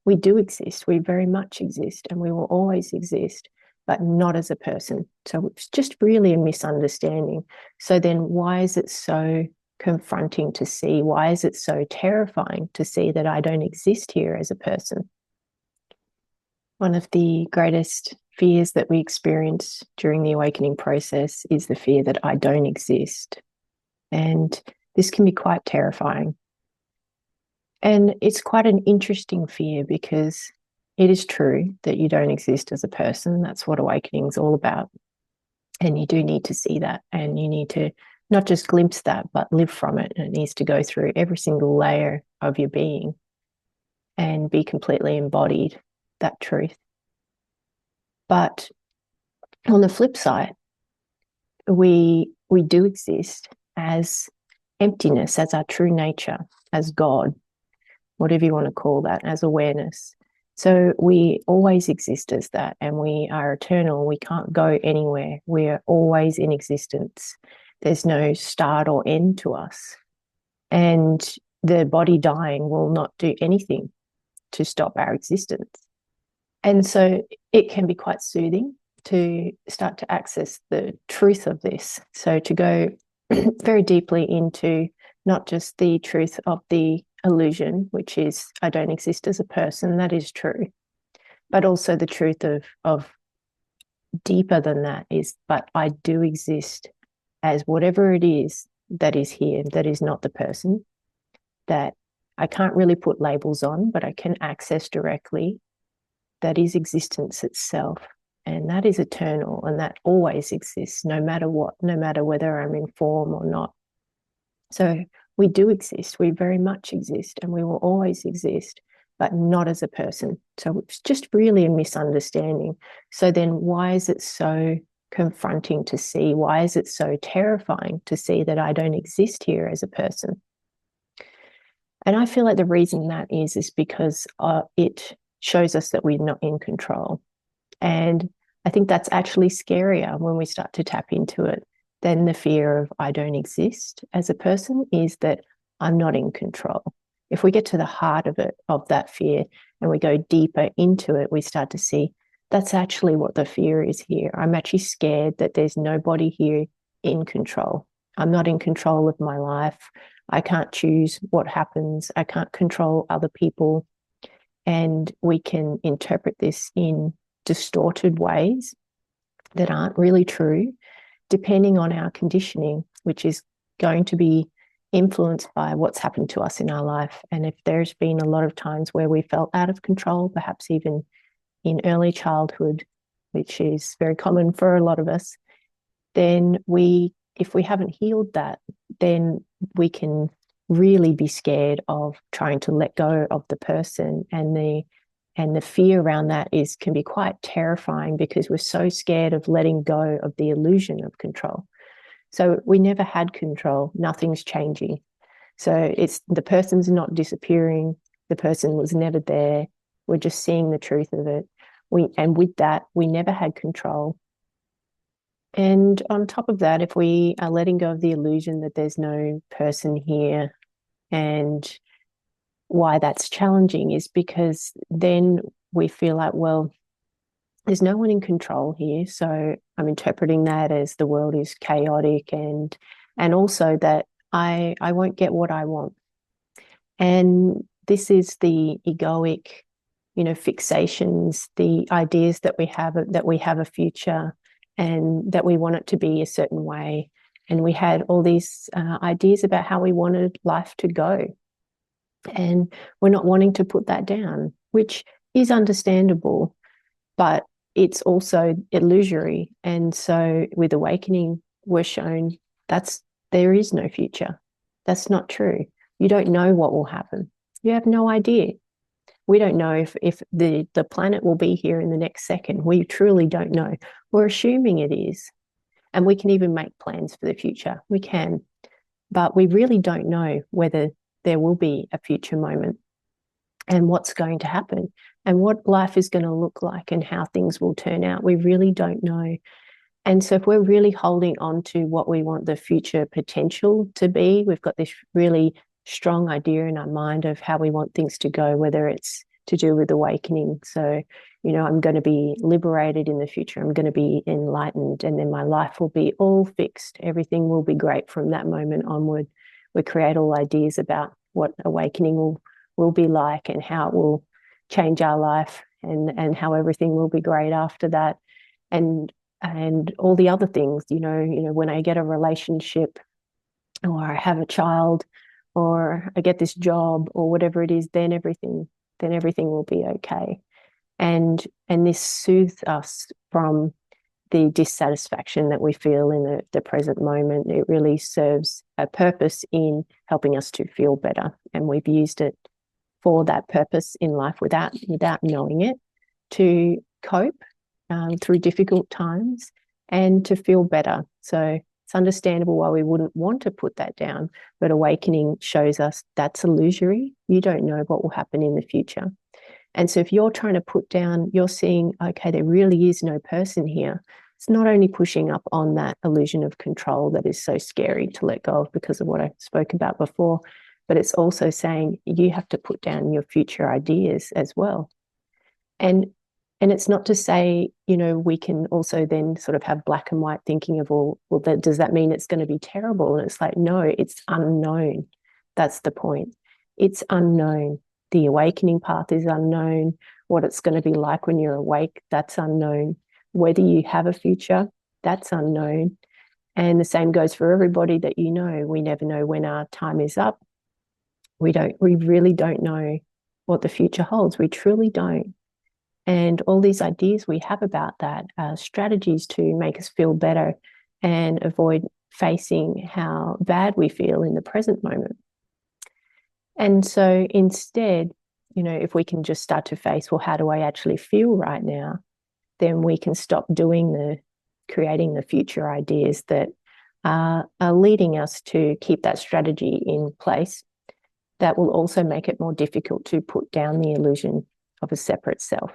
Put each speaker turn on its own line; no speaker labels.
we do exist, we very much exist, and we will always exist, but not as a person. So it's just really a misunderstanding. So then why is it so confronting to see? Why is it so terrifying to see that I don't exist here as a person? One of the greatest fears that we experience during the awakening process is the fear that I don't exist. And this can be quite terrifying. And it's quite an interesting fear because it is true that you don't exist as a person. That's what awakening is all about. And you do need to see that, and you need to not just glimpse that, but live from it. And it needs to go through every single layer of your being and be completely embodied, that truth. But on the flip side, we do exist as emptiness, as our true nature, as God, whatever you want to call that, as awareness. So we always exist as that, and we are eternal. We can't go anywhere. We are always in existence. There's no start or end to us. And the body dying will not do anything to stop our existence. And so it can be quite soothing to start to access the truth of this. So to go very deeply into not just the truth of the illusion, which is I don't exist as a person, that is true, but also the truth of deeper than that is, but I do exist as whatever it is that is here, that is not the person, that I can't really put labels on, but I can access directly. That is existence itself. And that is eternal, and that always exists, no matter what, no matter whether I'm in form or not. So we do exist, we very much exist, and we will always exist, but not as a person. So it's just really a misunderstanding. So then why is it so confronting to see? Why is it so terrifying to see that I don't exist here as a person? And I feel like the reason that is because it shows us that we're not in control. And I think that's actually scarier when we start to tap into it than the fear of I don't exist as a person, is that I'm not in control. If we get to the heart of it, of that fear, and we go deeper into it, we start to see that's actually what the fear is here. I'm actually scared that there's nobody here in control. I'm not in control of my life. I can't choose what happens. I can't control other people. And we can interpret this in distorted ways that aren't really true, depending on our conditioning, which is going to be influenced by what's happened to us in our life. And if there's been a lot of times where we felt out of control, perhaps even in early childhood, which is very common for a lot of us, then if we haven't healed that, then we can really be scared of trying to let go of the person, and the fear around that can be quite terrifying because we're so scared of letting go of the illusion of control. So we never had control. Nothing's changing. So it's the person's not disappearing. The person was never there. We're just seeing the truth of it. And with that, we never had control. And on top of that, if we are letting go of the illusion that there's no person here, and why that's challenging is because then we feel like, well, there's no one in control here. So I'm interpreting that as the world is chaotic, and also that I won't get what I want. And this is the egoic, fixations, the ideas that we have a future, and that we want it to be a certain way. And we had all these ideas about how we wanted life to go. And we're not wanting to put that down, which is understandable, but it's also illusory. And so with awakening, we're shown there is no future. That's not true. You don't know what will happen. You have no idea. We don't know if the planet will be here in the next second. We truly don't know. We're assuming it is. And we can even make plans for the future. We can. But we really don't know whether there will be a future moment and what's going to happen and what life is going to look like and how things will turn out. We really don't know. And so if we're really holding on to what we want the future potential to be, we've got this really strong idea in our mind of how we want things to go, whether it's to do with awakening. So, I'm going to be liberated in the future. I'm going to be enlightened, and then my life will be all fixed. Everything will be great from that moment onward. We create all ideas about what awakening will be like, and how it will change our life, and how everything will be great after that. And all the other things, when I get a relationship, or I have a child, or I get this job, or whatever it is, then everything will be okay. And this soothes us from the dissatisfaction that we feel in the present moment. It really serves a purpose in helping us to feel better. And we've used it for that purpose in life without knowing it, to cope through difficult times and to feel better. So it's understandable why we wouldn't want to put that down, but awakening shows us that's illusory. You don't know what will happen in the future. And so if you're trying to put down, you're seeing, okay, there really is no person here. It's not only pushing up on that illusion of control that is so scary to let go of because of what I spoke about before, but it's also saying you have to put down your future ideas as well. And it's not to say, we can also then sort of have black and white thinking of, well, does that mean it's going to be terrible? And it's like, no, it's unknown. That's the point. It's unknown. The awakening path is unknown. What it's going to be like when you're awake, that's unknown. Whether you have a future, that's unknown. And the same goes for everybody that you know. We never know when our time is up. We really don't know what the future holds. We truly don't. And all these ideas we have about that are strategies to make us feel better and avoid facing how bad we feel in the present moment. And so instead, if we can just start to face, well, how do I actually feel right now? Then we can stop creating the future ideas that are leading us to keep that strategy in place. That will also make it more difficult to put down the illusion of a separate self.